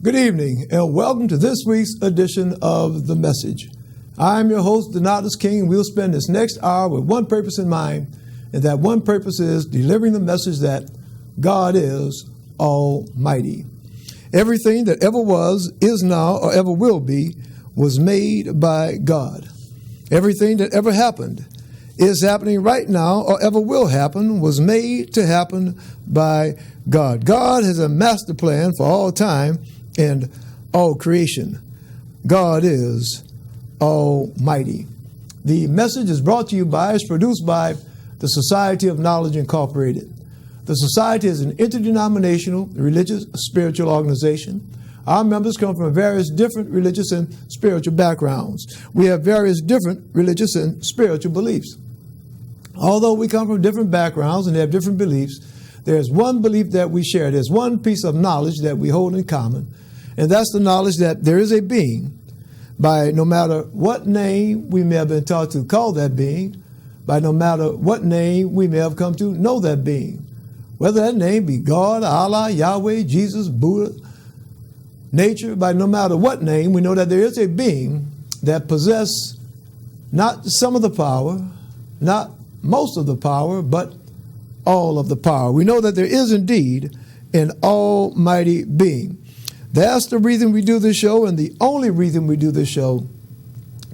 Good evening, and welcome to this week's edition of The Message. I'm your host, Donatus King, and we'll spend this next hour with one purpose in mind, and that one purpose is delivering the message that God is Almighty. Everything that ever was, is now, or ever will be, was made by God. Everything that ever happened, is happening right now, or ever will happen, was made to happen by God. God has a master plan for all time and all creation. God is Almighty. The message is brought to you by, is produced by the Society of Knowledge Incorporated. The Society is an interdenominational, religious, spiritual organization. Our members come from various different religious and spiritual backgrounds. We have various different religious and spiritual beliefs. Although we come from different backgrounds and have different beliefs, there's one belief that we share. There's one piece of knowledge that we hold in common, and that's the knowledge that there is a being, by no matter what name we may have been taught to call that being, by no matter what name we may have come to know that being, whether that name be God, Allah, Yahweh, Jesus, Buddha, nature, by no matter what name, we know that there is a being that possesses not some of the power, not most of the power, but all of the power. We know that there is indeed an almighty being. That's the reason we do this show, and the only reason we do this show,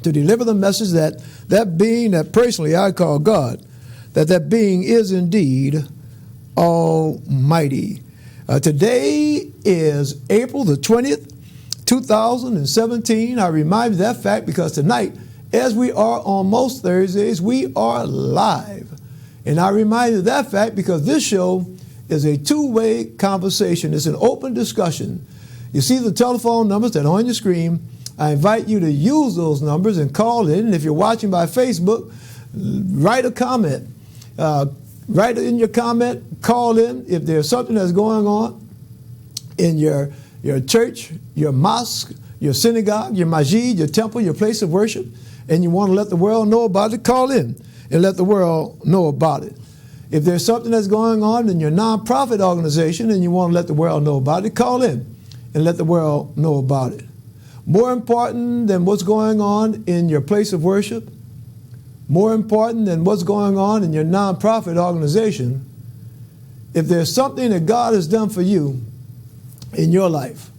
to deliver the message that that being that personally I call God, that being is indeed almighty. Today is April the 20th, 2017. I remind you of that fact because tonight, as we are on most Thursdays, we are live. And I remind you of that fact because this show is a two-way conversation. It's an open discussion. You see the telephone numbers that are on your screen. I invite you to use those numbers and call in. And if you're watching by Facebook, write a comment. Write in your comment, call in. If there's something that's going on in your church, your mosque, your synagogue, your masjid, your temple, your place of worship, and you want to let the world know about it, call in and let the world know about it. If there's something that's going on in your nonprofit organization and you want to let the world know about it, call in and let the world know about it. More important than what's going on in your place of worship, more important than what's going on in your nonprofit organization, if there's something that God has done for you in your life,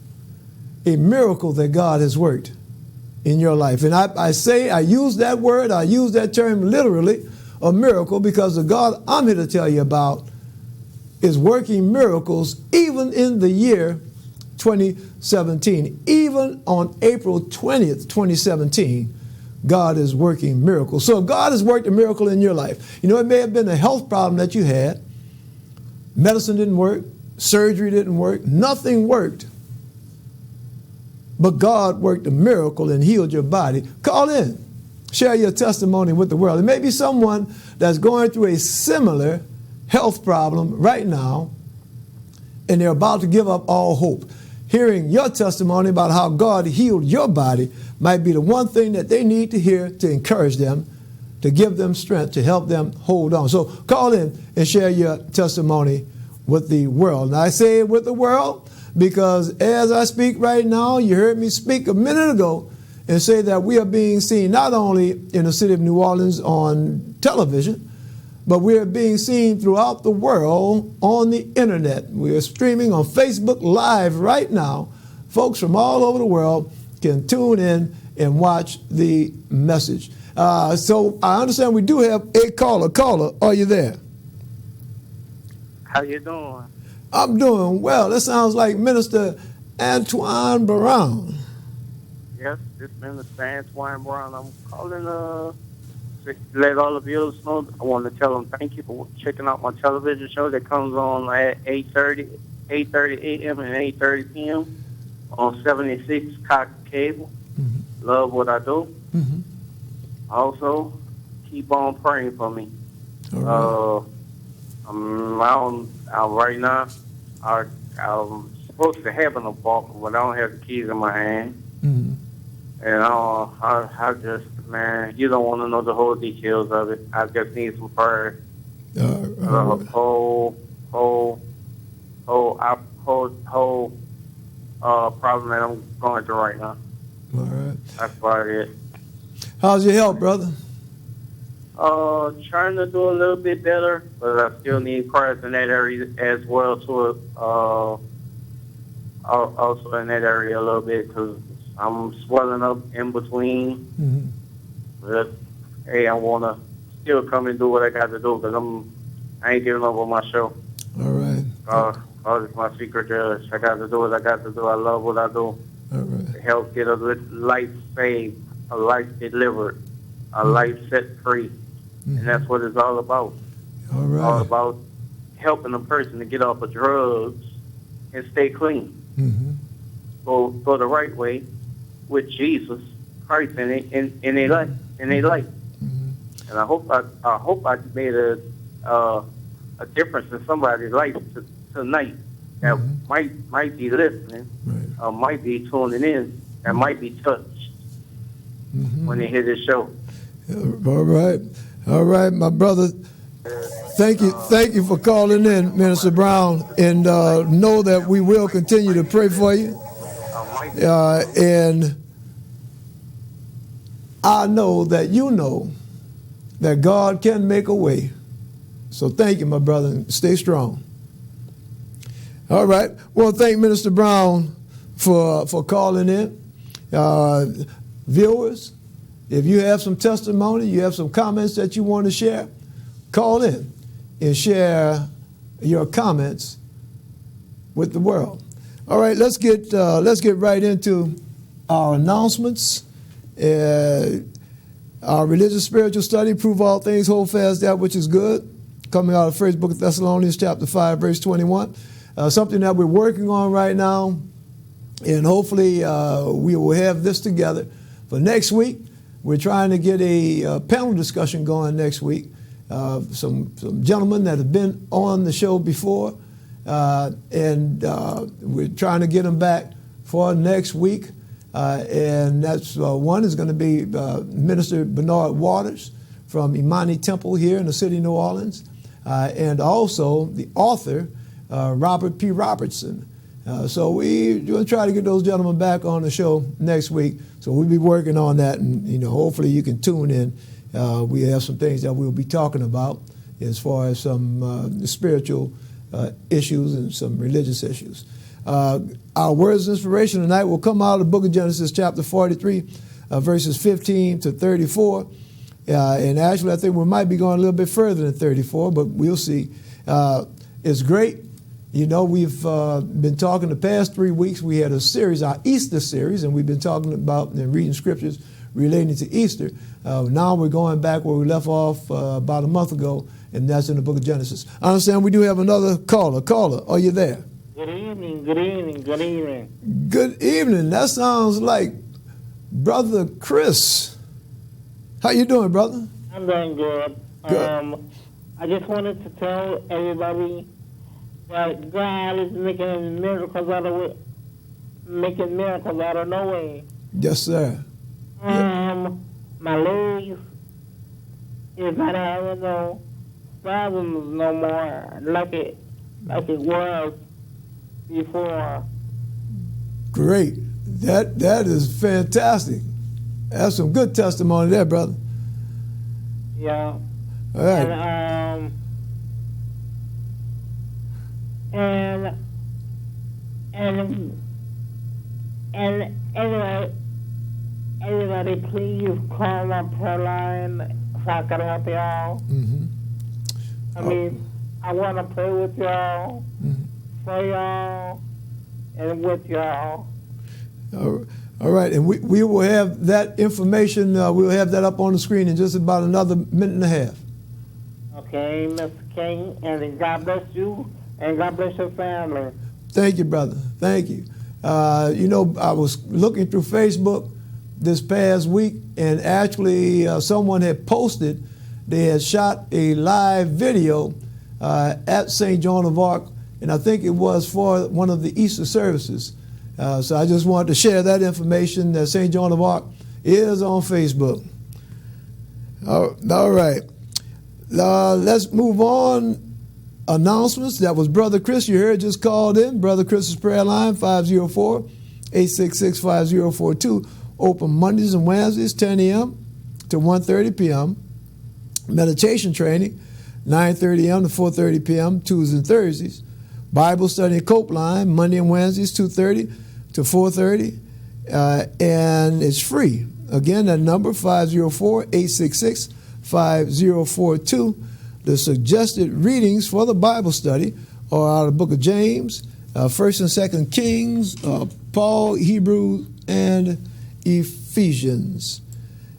a miracle that God has worked in your life. And I use that word, I use that term literally, a miracle, because the God I'm here to tell you about is working miracles even in the year 2017. Even on April 20th, 2017, God is working miracles. So if God has worked a miracle in your life, you know, it may have been a health problem that you had. Medicine didn't work. Surgery didn't work. Nothing worked. But God worked a miracle and healed your body. Call in. Share your testimony with the world. It may be someone that's going through a similar health problem right now, and they're about to give up all hope. Hearing your testimony about how God healed your body might be the one thing that they need to hear to encourage them, to give them strength, to help them hold on. So call in and share your testimony with the world. Now I say it with the world because as I speak right now, you heard me speak a minute ago and say that we are being seen not only in the city of New Orleans on television, but we are being seen throughout the world on the internet. We are streaming on Facebook Live right now. Folks from all over the world can tune in and watch the message. So I understand we do have a caller. Caller, are you there? How you doing? I'm doing well. That sounds like Minister Antoine Brown. Yes, this is Minister Antoine Brown. I'm calling to let all the viewers know. I want to tell them thank you for checking out my television show that comes on at 8:30 a.m. and 8:30 p.m. on 76 Cox Cable. Mm-hmm. Love what I do. Mm-hmm. Also, keep on praying for me. Right. Right now, I'm supposed to have an apartment, but I don't have the keys in my hand. Mm-hmm. And I just, man, you don't want to know the whole details of it. I just need some prayer. problem that I'm going through right now. All right. That's about it. How's your health, brother? Trying to do a little bit better, but I still need prayers in that area as well too. Also in that area a little bit because I'm swelling up in between. Mm-hmm. But hey, I wanna still come and do what I got to do because I ain't giving up on my show. All right. It's my secret judge. I got to do what I got to do. I love what I do. All right. To help get a life saved, a life delivered, a life set free. Mm-hmm. And that's what it's all about. All right. All about helping a person to get off of drugs and stay clean. Mm-hmm. Go the right way with Jesus Christ in their life. Mm-hmm. And I hope I made a difference in somebody's life tonight that might be listening, Right. might be tuning in, and might be touched when they hear this show. All right, my brother. Thank you for calling in, Minister Brown, and know that we will continue to pray for you. And I know that you know that God can make a way. So thank you, my brother, and stay strong. All right. Well, thank Minister Brown for calling in. Viewers, if you have some testimony, you have some comments that you want to share, call in and share your comments with the world. All right, let's get right into our announcements. Our religious spiritual study, prove all things, hold fast that which is good, coming out of first book of Thessalonians chapter 5, verse 21. Something that we're working on right now, and hopefully we will have this together for next week. We're trying to get a panel discussion going next week. Some gentlemen that have been on the show before, and we're trying to get them back for next week. And that's one is going to be Minister Bernard Waters from Imani Temple here in the city of New Orleans, and also the author Robert P. Robertson. So we're going to try to get those gentlemen back on the show next week. So we'll be working on that, and hopefully you can tune in. We have some things that we'll be talking about as far as some spiritual issues and some religious issues. Our words of inspiration tonight will come out of the book of Genesis, chapter 43, verses 15 to 34. And actually, I think we might be going a little bit further than 34, but we'll see. It's great. We've been talking the past 3 weeks. We had a series, our Easter series, and we've been talking about and reading scriptures relating to Easter. Now we're going back where we left off about a month ago, and that's in the book of Genesis. I understand we do have another caller. Caller, are you there? Good evening, good evening, good evening. Good evening. That sounds like Brother Chris. How you doing, brother? I'm doing good. Good. I just wanted to tell everybody that God is making miracles out of nowhere. Yes, sir. My legs is not having no problems no more like it was before. Great. That is fantastic. That's some good testimony there, brother. Yeah. All right. And everybody, please call my prayer line so I can help y'all. Mm-hmm. I want to pray with y'all, for y'all, and with y'all. All right, and we will have that information. We'll have that up on the screen in just about another minute and a half. Okay, Mr. King, and God bless you, and God bless your family. Thank you, brother. Thank you. I was looking through Facebook this past week, and actually someone had posted, they had shot a live video at St. Joan of Arc, and I think it was for one of the Easter services. So I just wanted to share that information that St. Joan of Arc is on Facebook. All right. Let's move on Announcements. That was Brother Chris. You heard just called in. Brother Chris's prayer line, 504-866-5042. Open Mondays and Wednesdays, 10 a.m. to 1:30 p.m. Meditation training, 9:30 a.m. to 4:30 p.m. Tuesdays and Thursdays. Bible study and Cope line, Monday and Wednesdays, 2:30 to 4:30. And it's free. Again, that number, 504-866-5042. The suggested readings for the Bible study are out of the book of James, 1st and 2nd Kings, Paul, Hebrews, and Ephesians.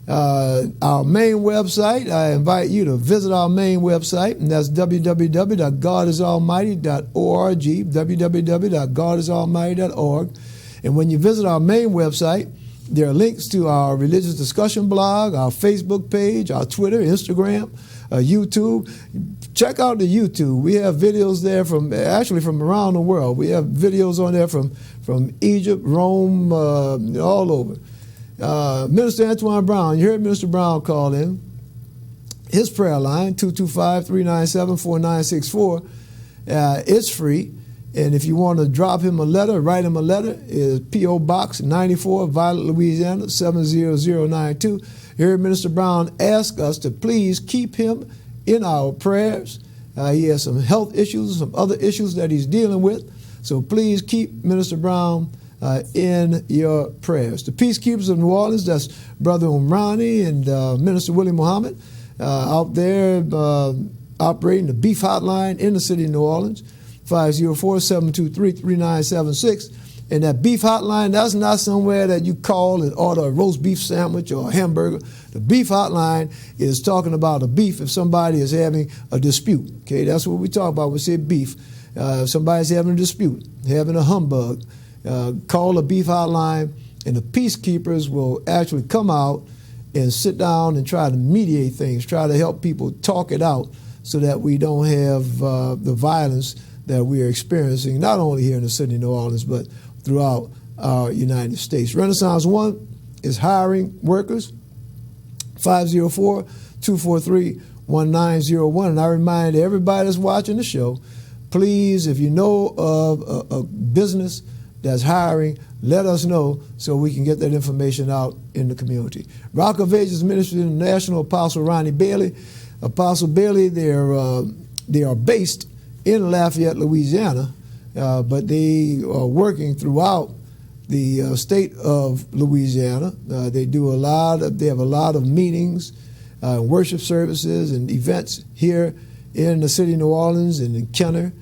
Our main website, I invite you to visit our main website, and that's www.godisalmighty.org, www.godisalmighty.org. And when you visit our main website, there are links to our religious discussion blog, our Facebook page, our Twitter, Instagram, YouTube. Check out the YouTube. We have videos there from around the world. We have videos on there from Egypt, Rome, all over. Minister Antoine Brown, you heard Minister Brown call in. His prayer line, 225-397-4964. It's free. And if you want to drop him a letter, write him a letter, is P.O. Box 94, Violet, Louisiana, 70092. You heard Minister Brown ask us to please keep him in our prayers. He has some health issues, some other issues that he's dealing with. So please keep Minister Brown in your prayers. The Peacekeepers of New Orleans, that's Brother Umrani and Minister Willie Muhammad out there operating the beef hotline in the city of New Orleans, 504-723-3976. And that beef hotline, that's not somewhere that you call and order a roast beef sandwich or a hamburger. The beef hotline is talking about a beef if somebody is having a dispute. Okay, that's what we talk about when we say beef. If somebody's having a dispute, having a humbug, call a beef hotline, and the peacekeepers will actually come out and sit down and try to mediate things, try to help people talk it out so that we don't have the violence that we are experiencing, not only here in the city of New Orleans, but throughout our United States. Renaissance One is hiring workers, 504-243-1901. And I remind everybody that's watching the show, please, if you know of a business that's hiring, let us know so we can get that information out in the community. Rock of Ages Ministry International, Apostle Ronnie Bailey. Apostle Bailey, they are based in Lafayette, Louisiana, but they are working throughout the state of Louisiana. They have a lot of meetings, worship services, and events here in the city of New Orleans and in Kenner.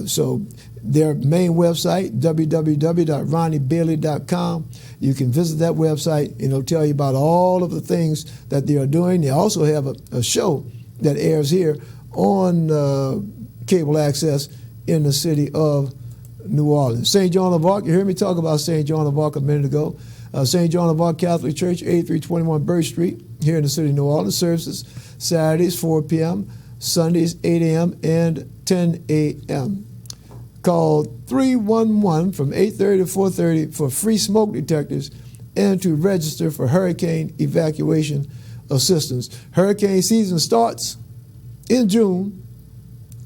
So their main website, www.ronniebailey.com. You can visit that website, and it'll tell you about all of the things that they are doing. They also have a show that airs here on cable access in the city of New Orleans. St. John of Arc, you heard me talk about St. John of Arc a minute ago. St. John of Arc Catholic Church, 8321 Birch Street, here in the city of New Orleans. Services Saturdays, 4 p.m., Sundays, 8 a.m., and 10 a.m. Call 311 from 8:30 to 4:30 for free smoke detectors and to register for hurricane evacuation assistance. Hurricane season starts in June,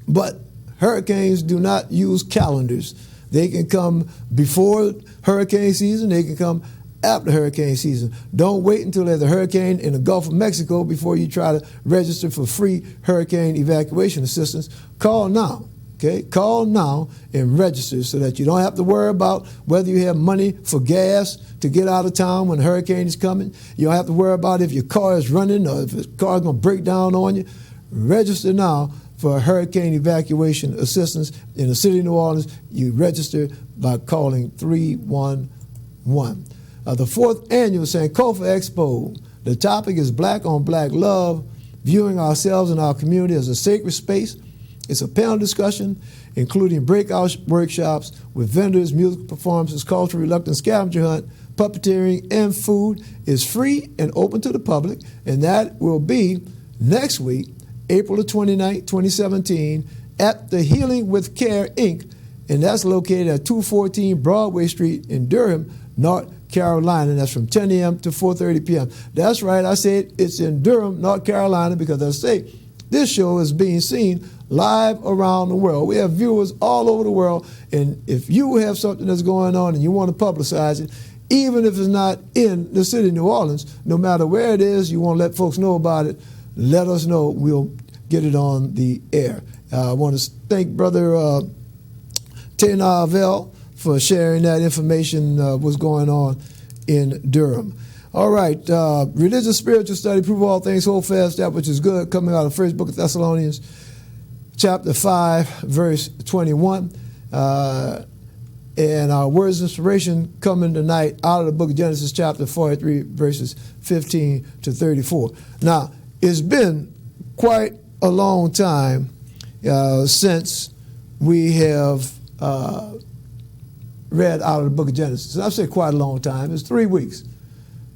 but hurricanes do not use calendars. They can come before hurricane season. They can come after hurricane season. Don't wait until there's a hurricane in the Gulf of Mexico before you try to register for free hurricane evacuation assistance. Call now. Okay, call now and register so that you don't have to worry about whether you have money for gas to get out of town when a hurricane is coming. You don't have to worry about if your car is running or if your car is going to break down on you. Register now for hurricane evacuation assistance in the city of New Orleans. You register by calling 311. The 4th annual Sankofa Expo. The topic is Black on Black Love, viewing ourselves and our community as a sacred space. It's a panel discussion, including breakout workshops with vendors, music performances, cultural reluctance, scavenger hunt, puppeteering, and food. Is free and open to the public, and that will be next week, April the 29th, 2017, at the Healing with Care, Inc., and that's located at 214 Broadway Street in Durham, North Carolina. That's from 10 a.m. to 4:30 p.m. That's right, I said it's in Durham, North Carolina, because I say this show is being seen live around the world. We have viewers all over the world, and if you have something that's going on and you want to publicize it, even if it's not in the city of New Orleans, no matter where it is, you want to let folks know about it, let us know. We'll get it on the air. I want to thank Brother Tena Avell for sharing that information, what's going on in Durham. All right, religious spiritual study, prove all things, hold fast that which is good, coming out of first book of Thessalonians, chapter 5, verse 21. And our words of inspiration coming tonight out of the book of Genesis, chapter 43, verses 15 to 34. Now, it's been quite a long time since we have read out of the book of Genesis. And I say quite a long time. It's 3 weeks.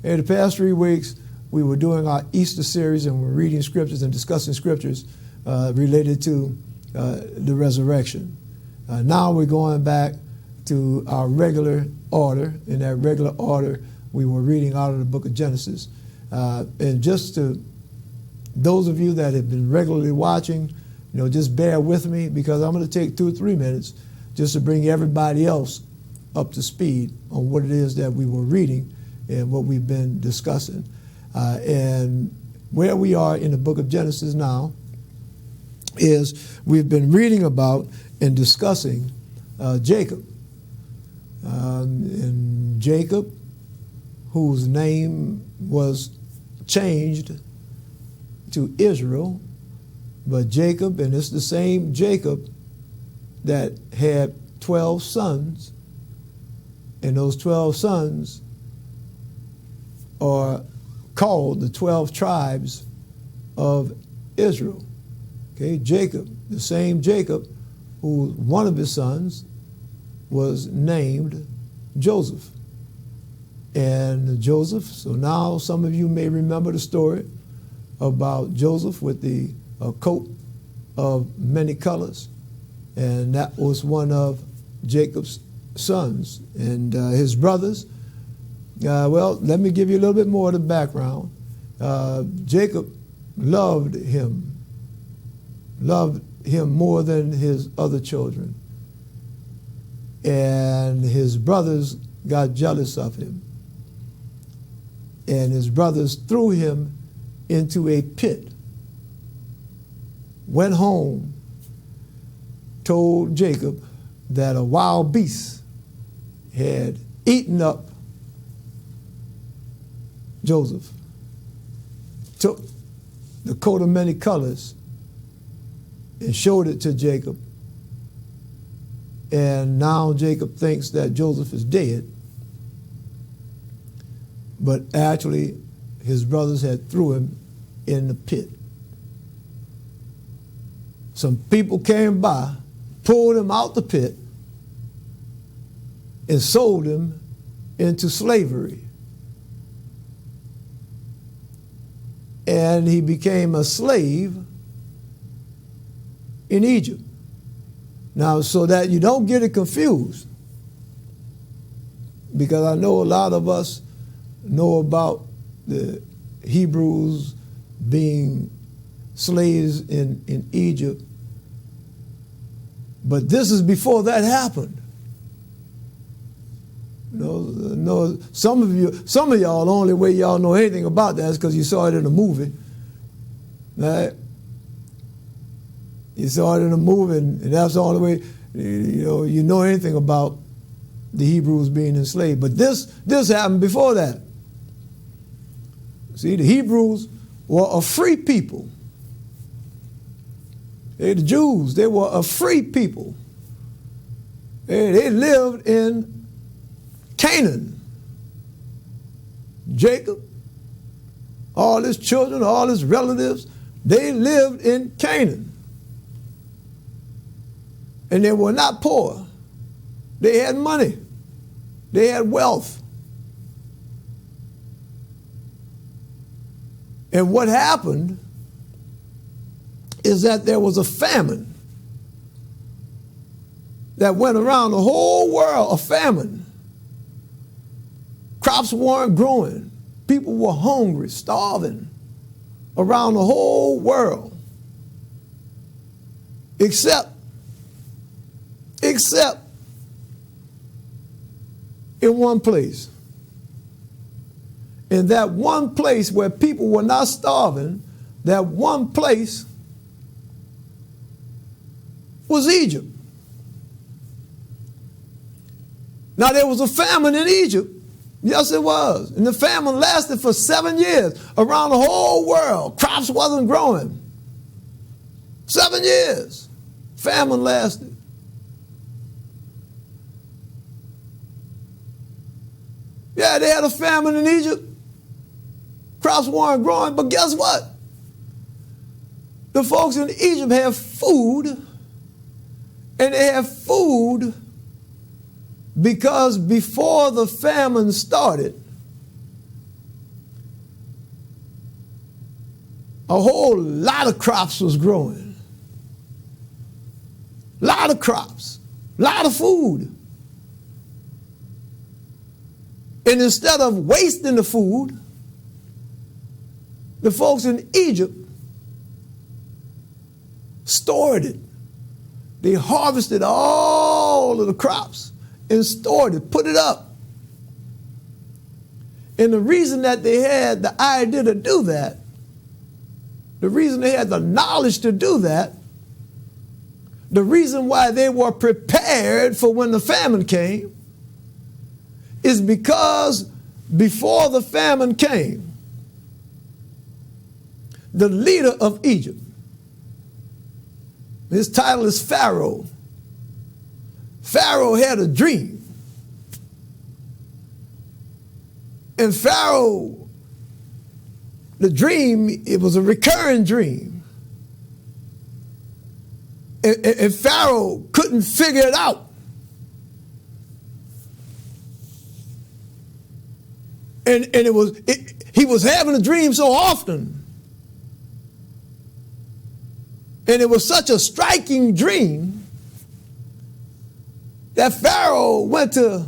In the past 3 weeks, we were doing our Easter series and we're reading scriptures and discussing scriptures related to the resurrection. Now we're going back to our regular order. In that regular order, we were reading out of the book of Genesis. And just to those of you that have been regularly watching, just bear with me, because I'm going to take 2 or 3 minutes just to bring everybody else up to speed on what it is that we were reading and what we've been discussing. And where we are in the book of Genesis now is we've been reading about and discussing Jacob. And Jacob, whose name was changed to Israel, but Jacob, and it's the same Jacob that had 12 sons, and those 12 sons are called the 12 tribes of Israel. Okay, Jacob, the same Jacob, who one of his sons was named Joseph. And Joseph, so now some of you may remember the story about Joseph with the coat of many colors. And that was one of Jacob's sons. And his brothers, well, let me give you a little bit more of the background. Jacob loved him more than his other children. And his brothers got jealous of him. And his brothers threw him into a pit, went home, told Jacob that a wild beast had eaten up Joseph, took the coat of many colors and showed it to Jacob. And now Jacob thinks that Joseph is dead, but actually his brothers had threw him in the pit. Some people came by, pulled him out the pit, and sold him into slavery. And he became a slave in Egypt. Now, so that you don't get it confused, because I know a lot of us know about the Hebrews being slaves in Egypt, but this is before that happened. No, some of y'all, the only way y'all know anything about that is because you saw it in a movie, right? You saw it in a movie, and that's the only way you know anything about the Hebrews being enslaved. But this happened before that. See, the Hebrews were a free people. The Jews, they were a free people. They lived in Canaan. Jacob, all his children, all his relatives, they lived in Canaan. And they were not poor. They had money. They had wealth. And what happened is that there was a famine that went around the whole world, a famine. Crops weren't growing. People were hungry, starving around the whole world. except in one place. In that one place where people were not starving, that one place was Egypt. Now, there was a famine in Egypt. Yes, it was. And the famine lasted for 7 years around the whole world. Crops wasn't growing. 7 years. Famine lasted. Yeah, they had a famine in Egypt. Crops weren't growing, but guess what? The folks in Egypt have food, and they have food because before the famine started, a whole lot of crops was growing. A lot of crops, a lot of food. And instead of wasting the food, the folks in Egypt stored it. They harvested all of the crops and stored it, put it up. And the reason that they had the idea to do that, the reason they had the knowledge to do that, the reason why they were prepared for when the famine came is because before the famine came, the leader of Egypt, his title is Pharaoh. Pharaoh had a dream. And Pharaoh, the dream, it was a recurring dream. And Pharaoh couldn't figure it out. And he was having a dream so often. And it was such a striking dream that Pharaoh went to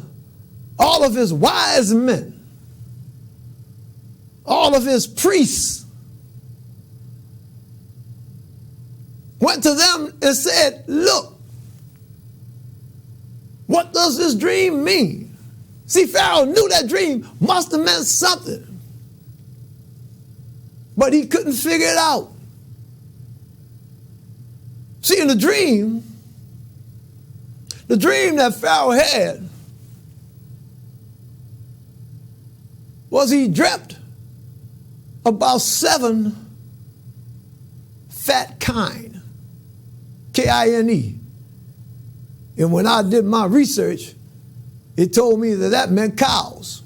all of his wise men, all of his priests, went to them and said, look, what does this dream mean? See, Pharaoh knew that dream must have meant something, but he couldn't figure it out. See, in the dream that Pharaoh had was he dreamt about 7 fat kine, K-I-N-E. And when I did my research, it told me that meant cows.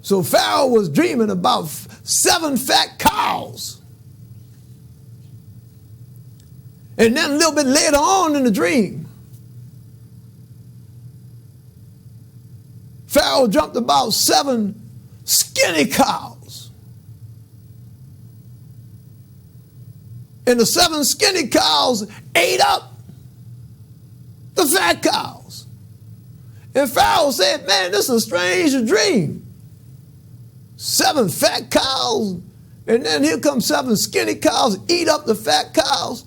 So Pharaoh was dreaming about 7 fat cows. And then a little bit later on in the dream, Pharaoh dreamt about 7 skinny cows. And the 7 skinny cows ate up the fat cows. And Pharaoh said, man, this is a strange dream. 7 fat cows, and then here come 7 skinny cows, eat up the fat cows.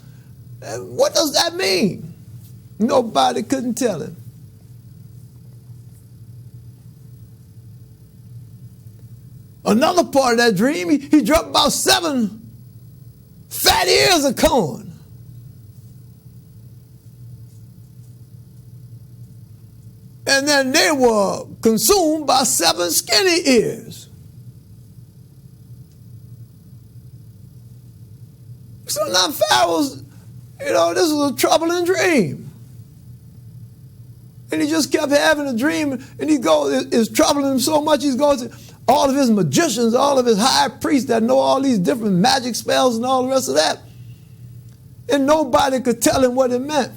What does that mean? Nobody couldn't tell him. Another part of that dream, he dreamt about 7 fat ears of corn. And then they were consumed by 7 skinny ears. So now Pharaoh's, this was a troubling dream. And he just kept having a dream, and it's troubling him so much, he's going to all of his magicians, all of his high priests that know all these different magic spells and all the rest of that. And nobody could tell him what it meant.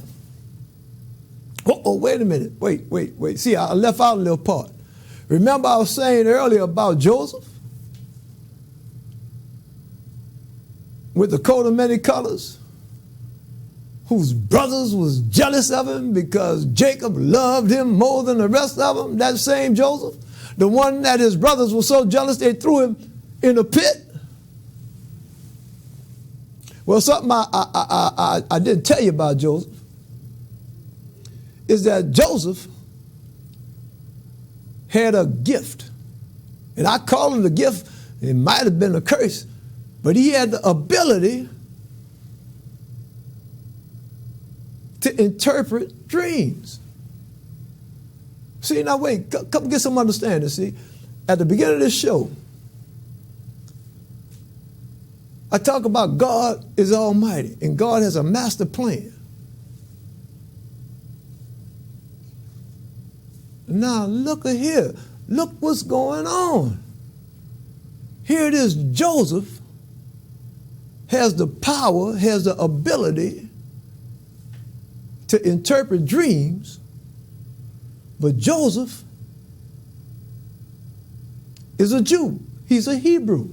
Oh, wait a minute. Wait. See, I left out a little part. Remember I was saying earlier about Joseph? With the coat of many colors? Whose brothers was jealous of him because Jacob loved him more than the rest of them? That same Joseph? The one that his brothers were so jealous they threw him in a pit? Well, something I didn't tell you about Joseph is that Joseph had a gift. And I call it a gift. It might have been a curse, but he had the ability to interpret dreams. See, now wait, come get some understanding. See, at the beginning of this show, I talk about God is almighty and God has a master plan. Now look at here. Look what's going on. Here it is, Joseph has the power, has the ability to interpret dreams, but Joseph is a Jew. He's a Hebrew.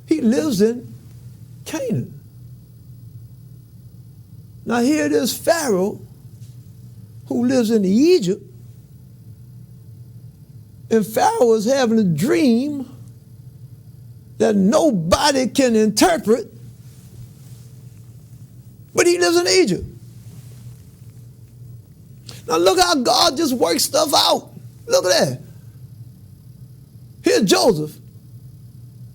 He lives in Canaan. Now here it is, Pharaoh, who lives in Egypt, and Pharaoh is having a dream that nobody can interpret, but he lives in Egypt. Now look how God just works stuff out. Look at that. Here's Joseph,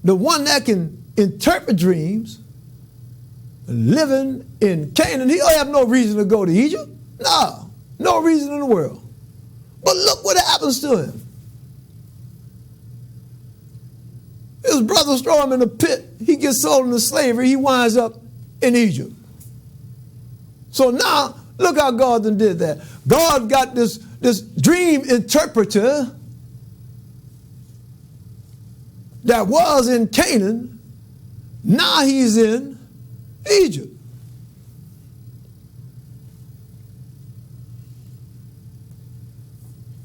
the one that can interpret dreams, living in Canaan. He don't have no reason to go to Egypt. No reason in the world. But look what happens to him. His brothers throw him in a pit. He gets sold into slavery. He winds up in Egypt. So now, look how God done did that. God got this dream interpreter that was in Canaan. Now he's in Egypt.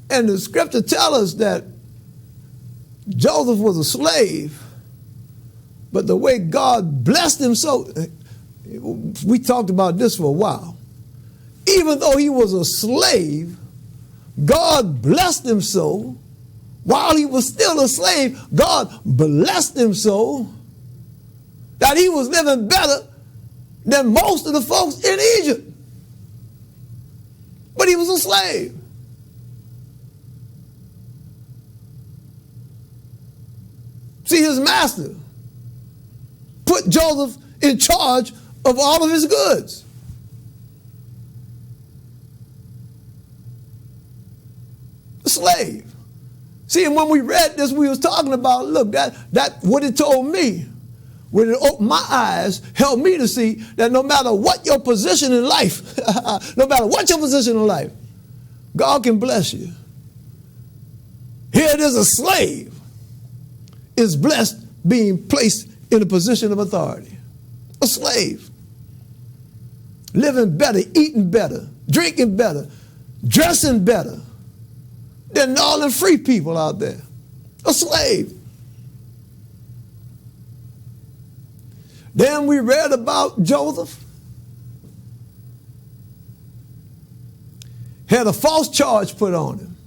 And the scripture tells us that Joseph was a slave, but the way God blessed him so, we talked about this for a while. Even though he was a slave, God blessed him so. While he was still a slave, God blessed him so that he was living better than most of the folks in Egypt. But he was a slave. See, his master put Joseph in charge of all of his goods. A slave. See, and when we read this, we was talking about, look, that what it told me, when it opened my eyes, helped me to see that no matter what your position in life, no matter what your position in life, God can bless you. Here it is, a slave is blessed being placed in a position of authority. A slave. Living better, eating better, drinking better, dressing better than all the free people out there. A slave. Then we read about Joseph. Had a false charge put on him.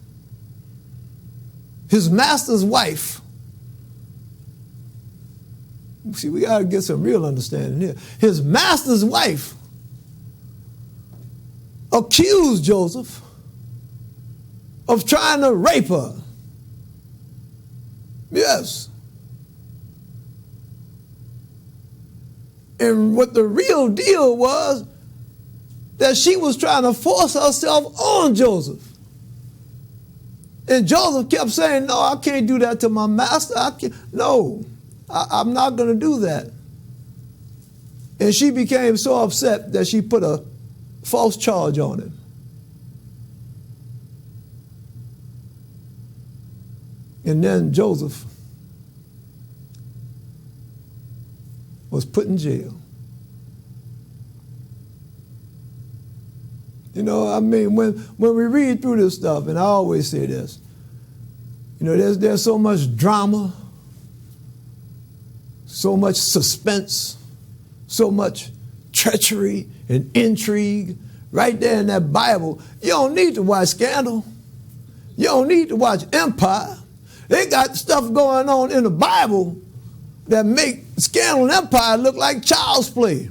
His master's wife. See, we got to get some real understanding here. His master's wife accused Joseph of trying to rape her. Yes. And what the real deal was, that she was trying to force herself on Joseph. And Joseph kept saying, no, I can't do that to my master. I'm not going to do that. And she became so upset that she put a false charge on him. And then Joseph was put in jail. You know, I mean, when we read through this stuff, and I always say this, you know, there's so much drama, so much suspense, so much treachery and intrigue right there in that Bible. You don't need to watch Scandal. You don't need to watch Empire. They got stuff going on in the Bible that make Scandal and Empire look like child's play.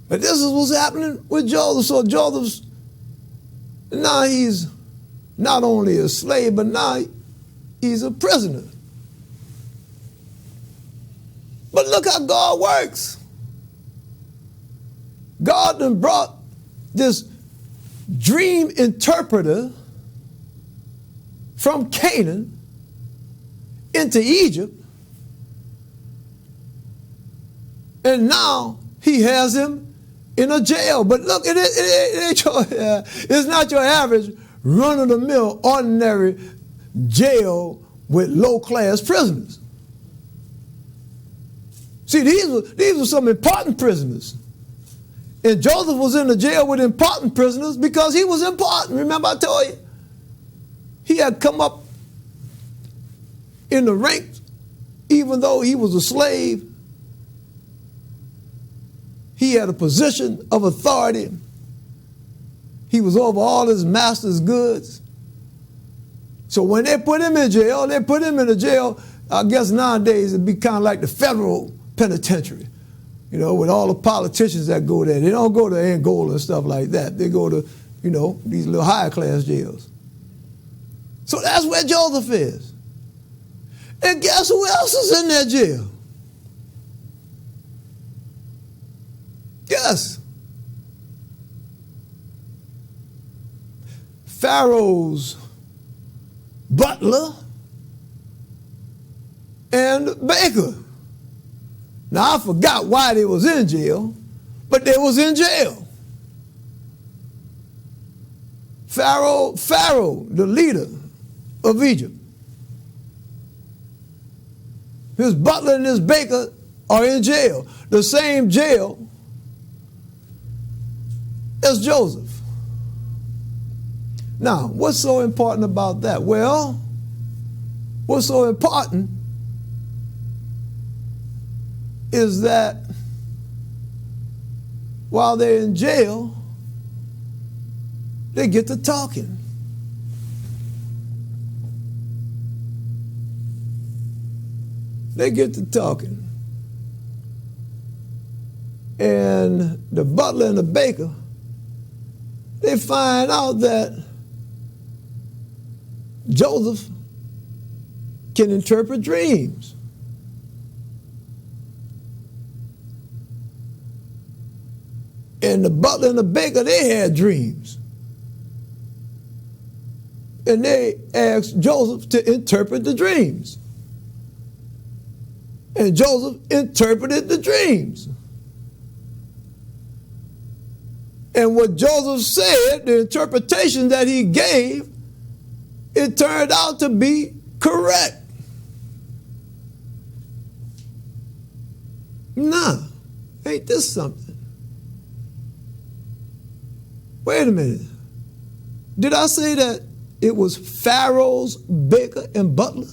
But this is what's happening with Joseph. So Joseph's, now he's not only a slave, but now he's a prisoner. But look how God works. God done brought this dream interpreter from Canaan into Egypt, and now he has him in a jail. But look, it's not your average run-of-the-mill, ordinary jail with low-class prisoners. See, these were some important prisoners. And Joseph was in the jail with important prisoners because he was important. Remember I told you? He had come up in the ranks, even though he was a slave. He had a position of authority. He was over all his master's goods. So when they put him in jail, they put him in a jail, I guess nowadays it'd be kind of like the federal penitentiary, you know, with all the politicians that go there. They don't go to Angola and stuff like that. They go to, you know, these little higher class jails. So that's where Joseph is. And guess who else is in that jail? Yes. Pharaoh's butler and baker. Now, I forgot why they was in jail, but they was in jail. Pharaoh, the leader of Egypt. His butler and his baker are in jail. The same jail as Joseph. Now, what's so important about that? Well, what's so important is that while they're in jail, they get to talking. They get to talking. And the butler and the baker, they find out that Joseph can interpret dreams. And the butler and the baker, they had dreams. And they asked Joseph to interpret the dreams. And Joseph interpreted the dreams. And what Joseph said, the interpretation that he gave, it turned out to be correct. Nah, ain't this something? Wait a minute. Did I say that it was Pharaoh's baker and butler?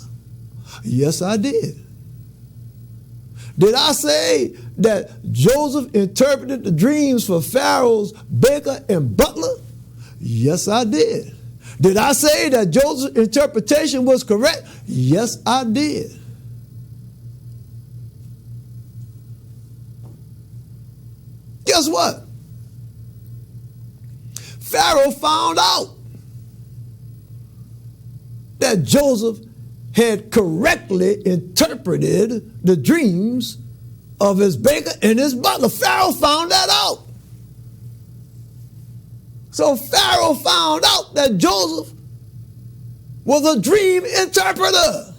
Yes, I did. Did I say that Joseph interpreted the dreams for Pharaoh's baker and butler? Yes, I did. Did I say that Joseph's interpretation was correct? Yes, I did. Guess what? Pharaoh found out that Joseph had correctly interpreted the dreams of his baker and his butler. Pharaoh found that out. So Pharaoh found out that Joseph was a dream interpreter.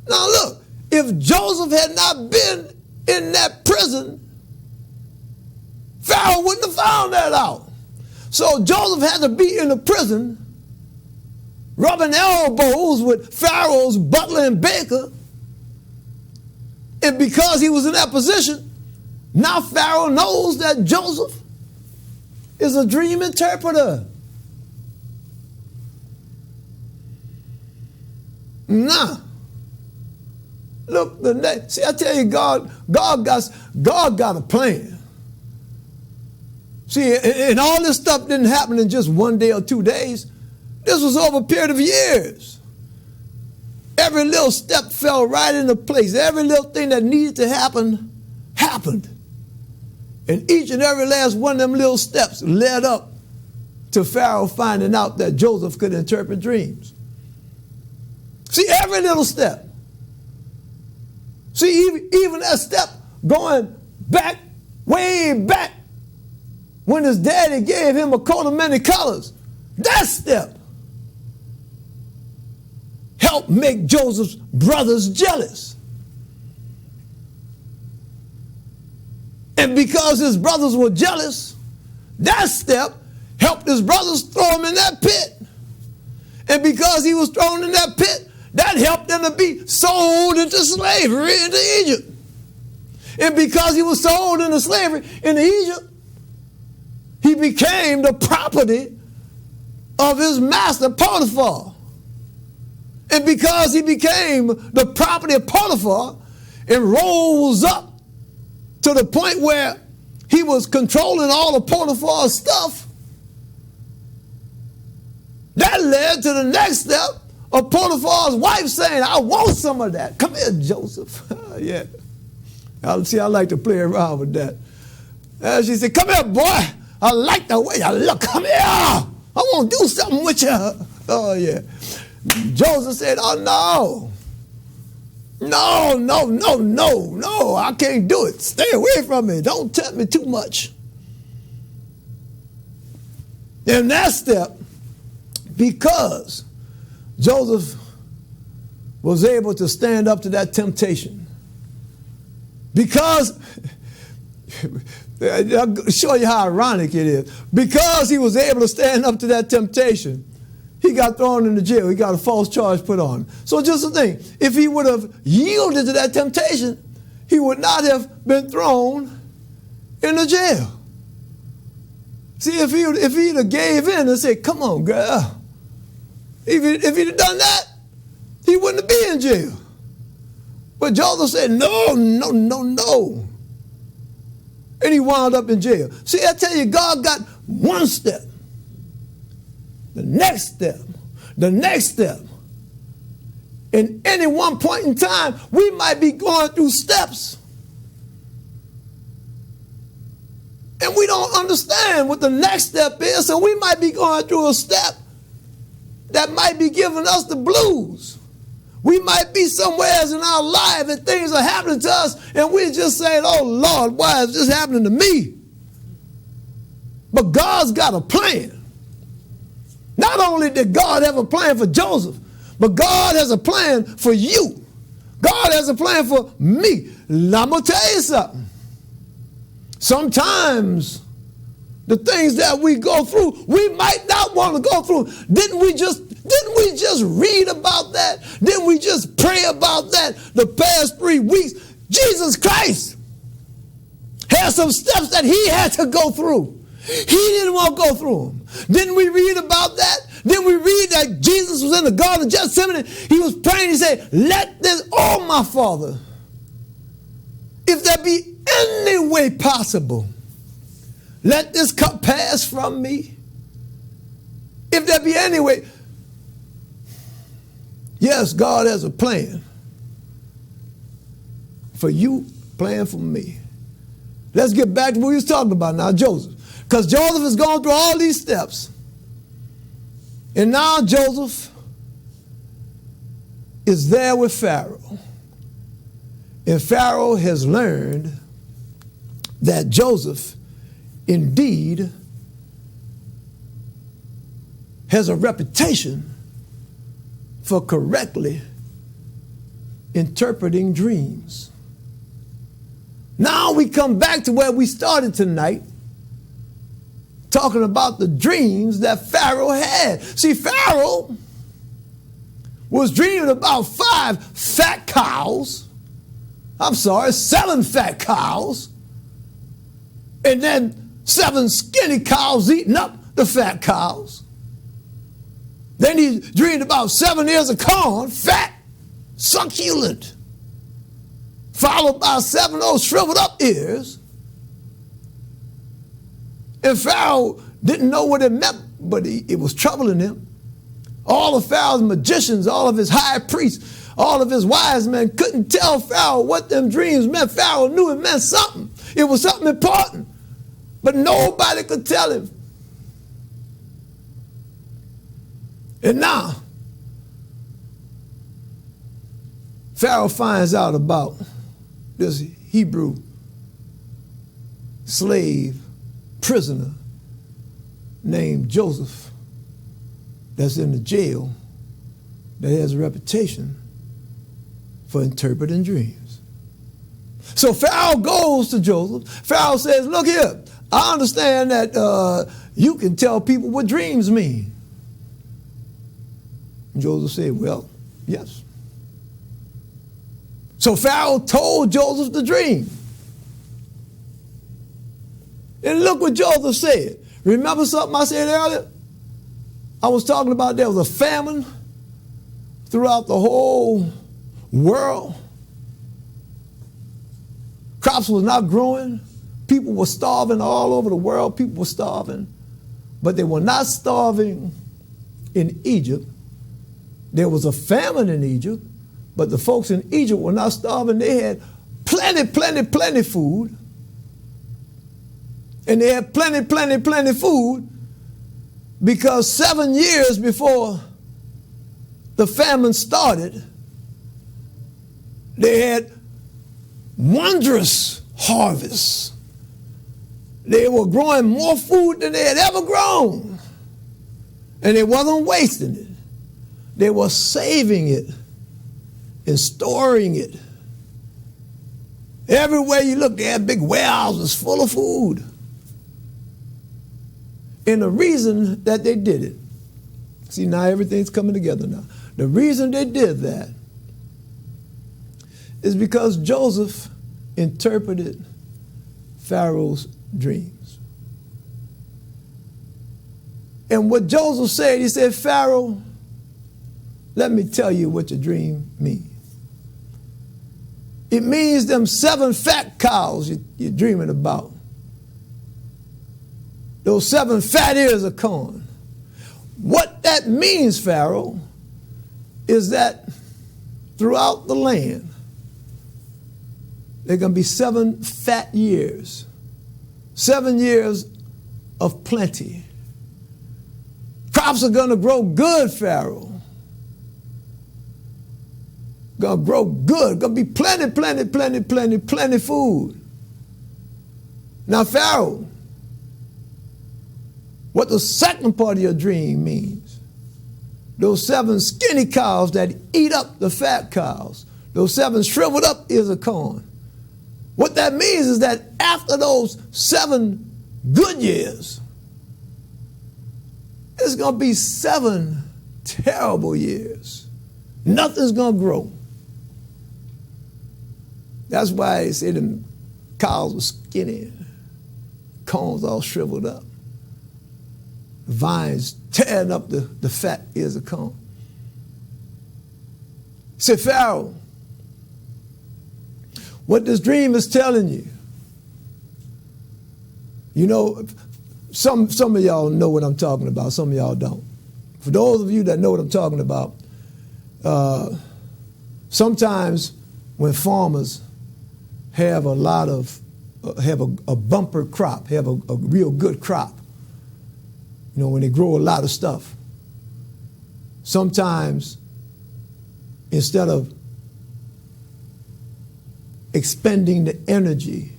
Now look, if Joseph had not been in that prison, Pharaoh wouldn't have found that out. So Joseph had to be in the prison rubbing elbows with Pharaoh's butler and baker. And because he was in that position, now Pharaoh knows that Joseph is a dream interpreter. Nah. Look, see, I tell you, God got a plan. See, and all this stuff didn't happen in just one day or 2 days. This was over a period of years. Every little step fell right into place. Every little thing that needed to happen happened. And each and every last one of them little steps led up to Pharaoh finding out that Joseph could interpret dreams. See, every little step. See, even that step going back, way back, when his daddy gave him a coat of many colors, that step helped make Joseph's brothers jealous. And because his brothers were jealous, that step helped his brothers throw him in that pit. And because he was thrown in that pit, that helped them to be sold into slavery into Egypt. And because he was sold into slavery into Egypt, he became the property of his master Potiphar. And because he became the property of Potiphar and rose up to the point where he was controlling all of Potiphar's stuff, that led to the next step of Potiphar's wife saying, I want some of that. Come here, Joseph. Yeah. See, I like to play around with that. And she said, come here, boy. I like the way you look. Come here. I want to do something with you. Oh, yeah. Joseph said, oh, no. No. I can't do it. Stay away from me. Don't tempt me too much. In that step, because Joseph was able to stand up to that temptation, because I'll show you how ironic it is. Because he was able to stand up to that temptation, he got thrown into jail. He got a false charge put on him. So just the thing, if he would have yielded to that temptation, he would not have been thrown into jail. See, if he'd have gave in and said, come on, girl. If he'd have done that, he wouldn't have been in jail. But Joseph said, no. And he wound up in jail. See, I tell you, God got one step, the next step. In any one point in time, we might be going through steps. And we don't understand what the next step is, so we might be going through a step that might be giving us the blues. We might be somewhere in our life and things are happening to us and we're just saying, oh Lord, why is this happening to me? But God's got a plan. Not only did God have a plan for Joseph, but God has a plan for you. God has a plan for me. Now, I'm going to tell you something. Sometimes the things that we go through, we might not want to go through. Didn't we just read about that? Didn't we just pray about that the past 3 weeks? Jesus Christ had some steps that he had to go through. He didn't want to go through them. Didn't we read about that? Didn't we read that Jesus was in the Garden of Gethsemane? He was praying. He said, let this, oh my Father, if there be any way possible, let this cup pass from me. If there be any way. Yes, God has a plan for you, plan for me. Let's get back to what we was talking about now, Joseph. Because Joseph has gone through all these steps. And now Joseph is there with Pharaoh. And Pharaoh has learned that Joseph indeed has a reputation for correctly interpreting dreams. Now we come back to where we started tonight, talking about the dreams that Pharaoh had. See, Pharaoh was dreaming about 7 fat cows, and then 7 skinny cows eating up the fat cows. Then he dreamed about 7 ears of corn, fat, succulent, followed by 7 of those shriveled up ears. And Pharaoh didn't know what it meant, but it was troubling him. All of Pharaoh's magicians, all of his high priests, all of his wise men couldn't tell Pharaoh what them dreams meant. Pharaoh knew it meant something. It was something important. But nobody could tell him. And now, Pharaoh finds out about this Hebrew slave prisoner named Joseph that's in the jail that has a reputation for interpreting dreams. So Pharaoh goes to Joseph. Pharaoh says, look here, I understand that you can tell people what dreams mean. And Joseph said, well, yes. So Pharaoh told Joseph the dream. And look what Joseph said. Remember something I said earlier? I was talking about there was a famine throughout the whole world. Crops was not growing. People were starving all over the world. People were starving. But they were not starving in Egypt. There was a famine in Egypt, but the folks in Egypt were not starving. They had plenty food. And they had plenty food because 7 years before the famine started, they had wondrous harvests. They were growing more food than they had ever grown. And they wasn't wasting it. They were saving it and storing it. Everywhere you look, they had big warehouses full of food. And the reason that they did it, see, now everything's coming together now. The reason they did that is because Joseph interpreted Pharaoh's dreams. And what Joseph said, he said, Pharaoh, let me tell you what your dream means. It means them 7 fat cows you're dreaming about. Those 7 fat ears of corn. What that means, Pharaoh, is that throughout the land, there are going to be 7 fat years. 7 years of plenty. Crops are going to grow good, Pharaoh. Going to grow good. Going to be plenty food. Now, Pharaoh, what the second part of your dream means, those 7 skinny cows that eat up the fat cows, those 7 shriveled up ears of corn. What that means is that after those 7 good years, it's going to be 7 terrible years. Nothing's going to grow. That's why they say them cows were skinny, corn's all shriveled up. Vines tearing up the fat ears of corn. Say, Pharaoh, what this dream is telling you, you know, some of y'all know what I'm talking about, some of y'all don't. For those of you that know what I'm talking about, sometimes when farmers have a lot of, have a bumper crop, have a real good crop, you know, when they grow a lot of stuff, sometimes instead of expending the energy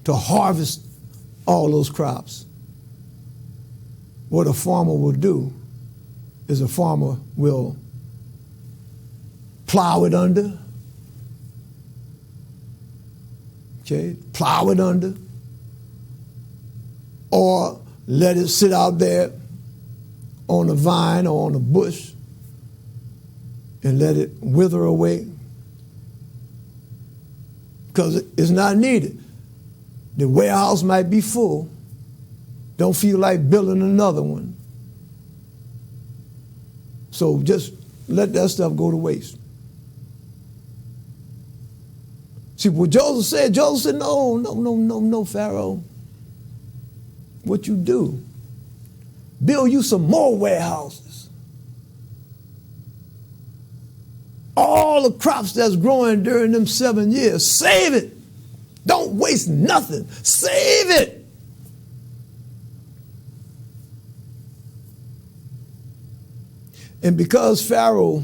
to harvest all those crops, what a farmer will do is a farmer will plow it under, plow it under, or let it sit out there on a vine or on a bush and let it wither away because it's not needed. The warehouse might be full. Don't feel like building another one. So just let that stuff go to waste. See what Joseph said? Joseph said, no, Pharaoh. What you do, build you some more warehouses. all the crops that's growing during them 7 years. Save it. Don't waste nothing. Save it. And because Pharaoh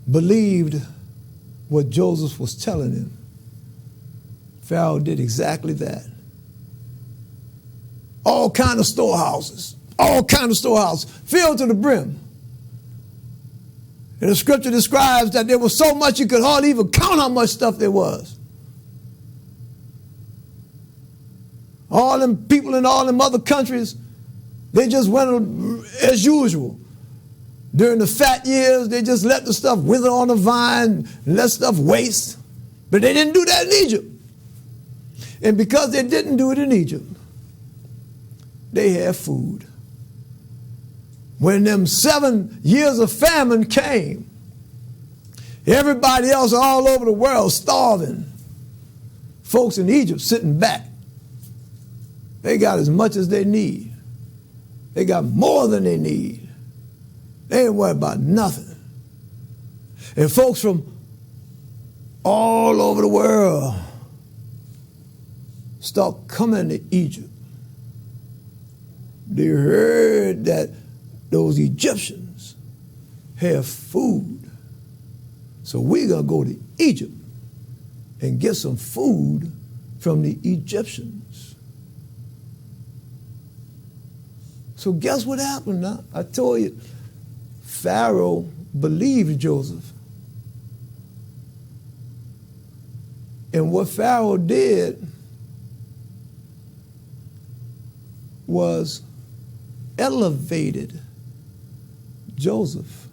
believed what Joseph was telling him, Pharaoh did exactly that. All kind of storehouses, filled to the brim. And the scripture describes that there was so much you could hardly even count how much stuff there was. All them people in all them other countries, they just went as usual. During the fat years, they just let the stuff wither on the vine, let stuff waste. But they didn't do that in Egypt. And because they didn't do it in Egypt, they had food. When them 7 years of famine came, everybody else all over the world starving. Folks in Egypt sitting back. They got as much as they need. They got more than they need. They ain't worried about nothing. And folks from all over the world start coming to Egypt. They heard that those Egyptians have food. So we're going to go to Egypt and get some food from the Egyptians. So guess what happened now? I told you, Pharaoh believed Joseph. And what Pharaoh did was elevated Joseph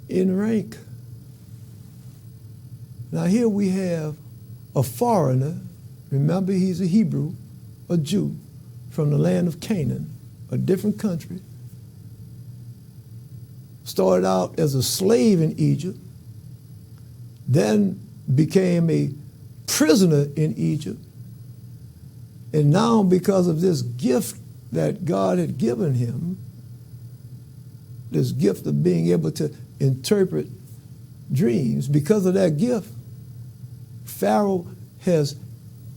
in rank. Now here we have a foreigner. Remember, he's a Hebrew, a Jew from the land of Canaan, a different country. Started out as a slave in Egypt, then became a prisoner in Egypt. And now, because of this gift that God had given him, this gift of being able to interpret dreams, because of that gift, Pharaoh has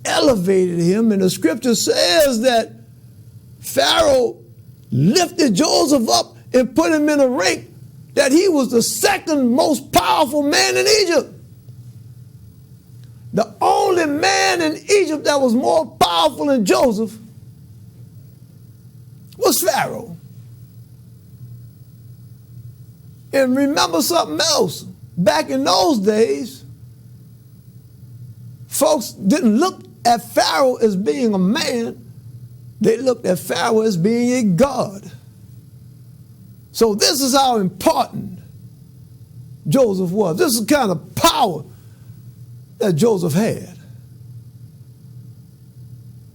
elevated him. And the scripture says that Pharaoh lifted Joseph up and put him in a rank that he was the second most powerful man in Egypt. The only man in Egypt that was more powerful than Joseph was Pharaoh. And remember something else. Back in those days, folks didn't look at Pharaoh as being a man. They looked at Pharaoh as being a god. So this is how important Joseph was. This is the kind of power that Joseph had.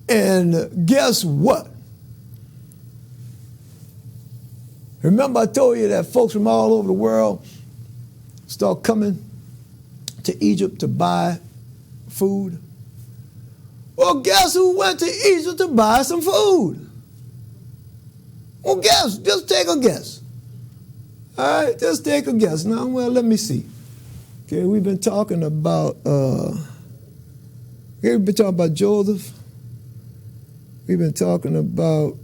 And guess what? Remember I told you that folks from all over the world start coming to Egypt to buy food? Well, guess who went to Egypt to buy some food? Well, guess. Just take a guess. All right, just take a guess. Now, well, let me see. Okay, we've been talking about Joseph. We've been talking about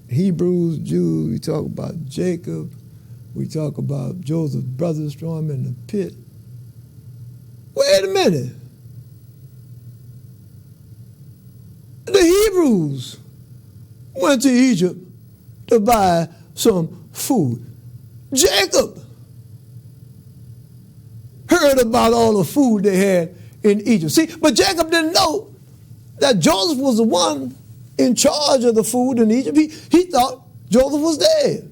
Hebrews, Jews. We talk about Jacob. We talk about Joseph's brothers throw him in the pit. Wait a minute. The Hebrews went to Egypt to buy some food. Jacob heard about all the food they had in Egypt. See, but Jacob didn't know that Joseph was the one in charge of the food in Egypt. He thought Joseph was dead.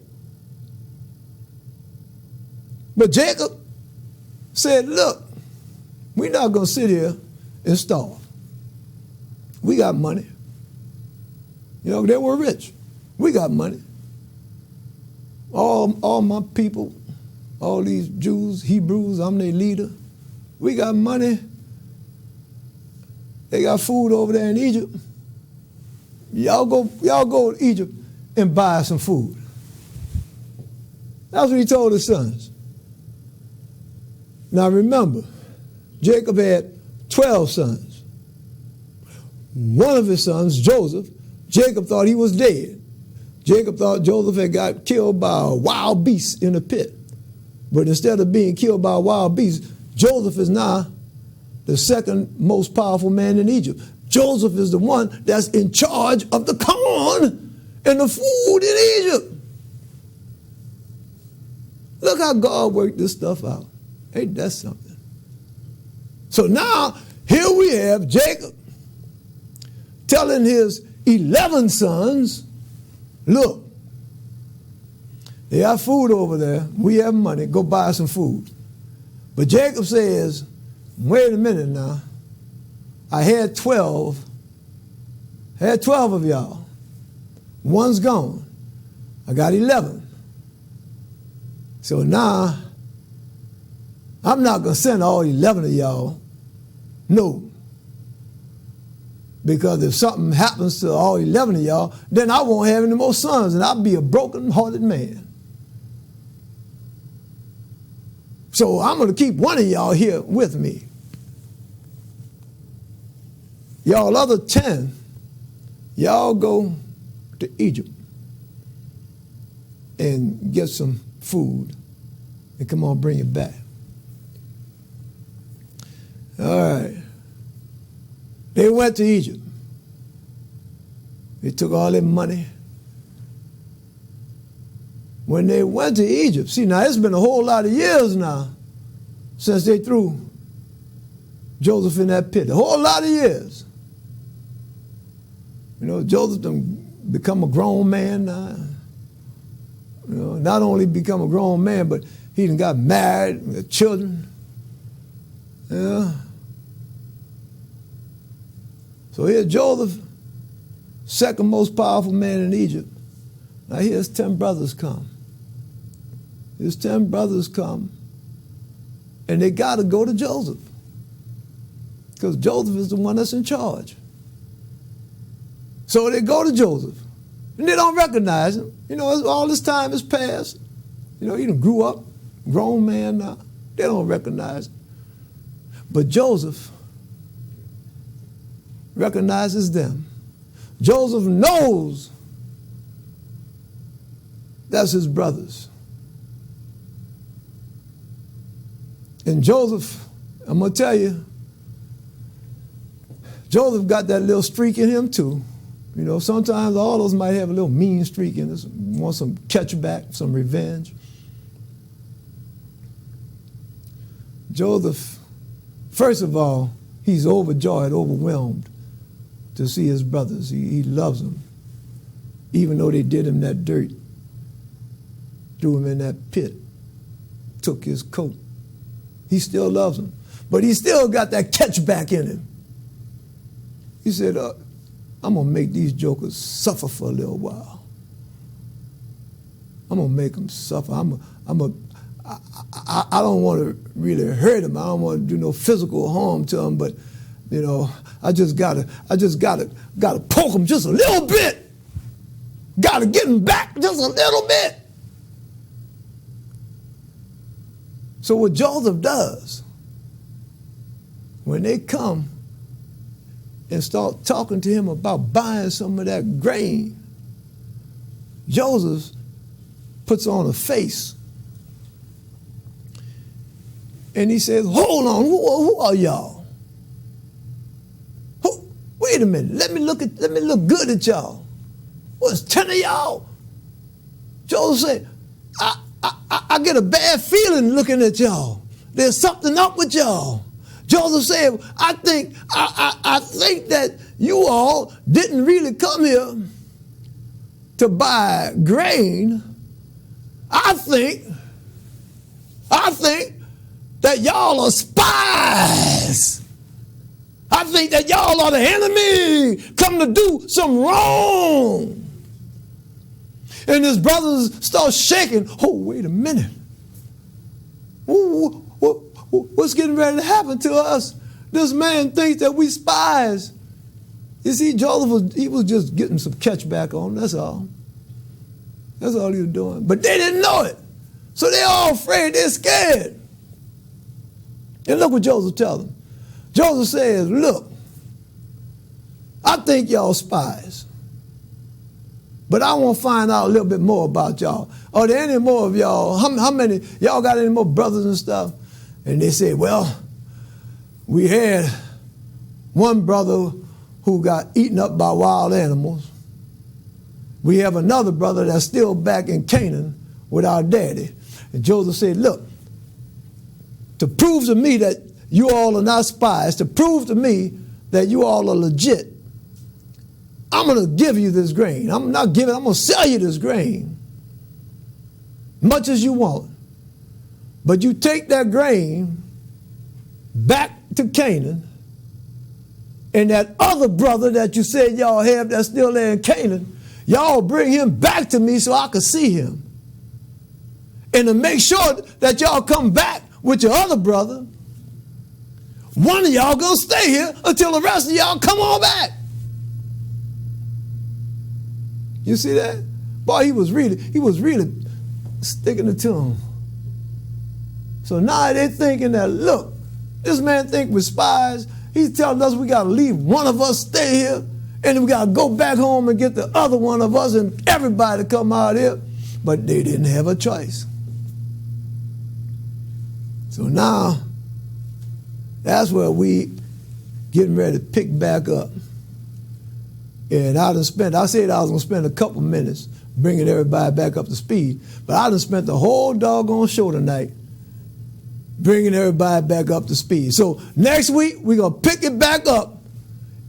But Jacob said, look, we're not going to sit here and starve. We got money. You know, they were rich. We got money. All my people, all these Jews, Hebrews, I'm their leader. We got money. They got food over there in Egypt. Y'all go to Egypt and buy some food. That's what he told his sons. Now remember, Jacob had 12 sons. One of his sons, Joseph, Jacob thought he was dead. Jacob thought Joseph had got killed by a wild beast in a pit. But instead of being killed by a wild beast, Joseph is now the second most powerful man in Egypt. Joseph is the one that's in charge of the corn and the food in Egypt. Look how God worked this stuff out. Ain't that something? So now, here we have Jacob telling his 11 sons, look, they have food over there. We have money. Go buy some food. But Jacob says, wait a minute now. I had 12. I had 12 of y'all. One's gone. I got 11. So now, I'm not going to send all 11 of y'all. No. Because if something happens to all 11 of y'all, then I won't have any more sons, and I'll be a broken-hearted man. So I'm going to keep one of y'all here with me. Y'all other 10, y'all go to Egypt and get some food and come on, bring it back. All right. They went to Egypt. They took all their money. When they went to Egypt, see, now it's been a whole lot of years now since they threw Joseph in that pit. A whole lot of years. You know, Joseph done become a grown man now. You know, not only become a grown man, but he done got married with children. Yeah. So here's Joseph, second most powerful man in Egypt. Now here's 10 brothers come. His 10 brothers come, and they got to go to Joseph, because Joseph is the one that's in charge. So they go to Joseph, and they don't recognize him. You know, all this time has passed. You know, he done grew up, grown man now. They don't recognize him. But Joseph recognizes them. Joseph knows that's his brothers. And Joseph, I'm going to tell you, Joseph got that little streak in him too. You know, sometimes all those might have a little mean streak in us, want some catch back, some revenge. Joseph, first of all, he's overjoyed, overwhelmed to see his brothers. He loves them, even though they did him that dirt, threw him in that pit, took his coat. He still loves them, but he still got that catch back in him. He said, I'm going to make these jokers suffer for a little while. I'm going to make them suffer. I don't want to really hurt them. I don't want to do no physical harm to them, but, you know, I just gotta poke them just a little bit. Gotta get them back just a little bit. So what Joseph does, when they come and start talking to him about buying some of that grain, Joseph puts on a face and he says, hold on, who are y'all? Wait a minute, let me look good at y'all. What's 10 of y'all? Joseph said, I get a bad feeling looking at y'all. There's something up with y'all. Joseph said, I think that you all didn't really come here to buy grain. I think that y'all are spies. I think that y'all are the enemy, come to do some wrong. And his brothers start shaking. Oh, wait a minute. What's getting ready to happen to us? This man thinks that we spies. You see, Joseph was just getting some catch back on, that's all. That's all he was doing. But they didn't know it. So they're all afraid, they're scared. And look what Joseph tells them. Joseph says, look, I think y'all spies, but I want to find out a little bit more about y'all. Are there any more of y'all? How many, y'all got any more brothers and stuff? And they said, well, we had one brother who got eaten up by wild animals. We have another brother that's still back in Canaan with our daddy. And Joseph said, look, to prove to me that you all are not spies, to prove to me that you all are legit, I'm going to give you this grain. I'm going to sell you this grain, much as you want. But you take that grain back to Canaan, and that other brother that you said y'all have that's still there in Canaan, y'all bring him back to me so I can see him. And to make sure that y'all come back with your other brother, one of y'all gonna stay here until the rest of y'all come on back. You see that? Boy, he was really sticking it to him. So now they're thinking that, look, this man think we're spies. He's telling us we got to leave one of us stay here, and then we got to go back home and get the other one of us and everybody to come out here. But they didn't have a choice. So now, that's where we getting ready to pick back up. And I said I was going to spend a couple minutes bringing everybody back up to speed, but I done spent the whole doggone show tonight bringing everybody back up to speed. So next week, we're going to pick it back up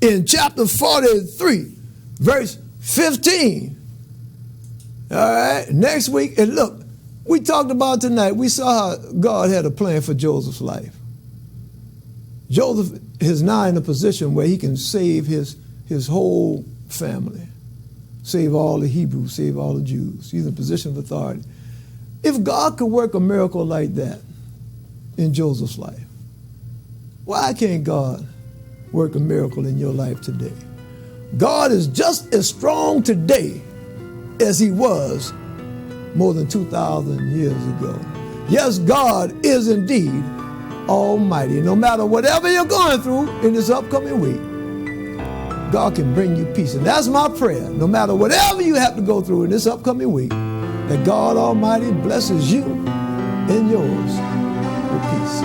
in chapter 43, verse 15. All right, next week, and look, we talked about tonight, we saw how God had a plan for Joseph's life. Joseph is now in a position where he can save his whole family, save all the Hebrews, save all the Jews. He's in a position of authority. If God could work a miracle like that in Joseph's life, why can't God work a miracle in your life today? God is just as strong today as he was more than 2,000 years ago. Yes, God is indeed almighty. No matter whatever you're going through in this upcoming week, God can bring you peace. And that's my prayer. No matter whatever you have to go through in this upcoming week, that God Almighty blesses you and yours with peace.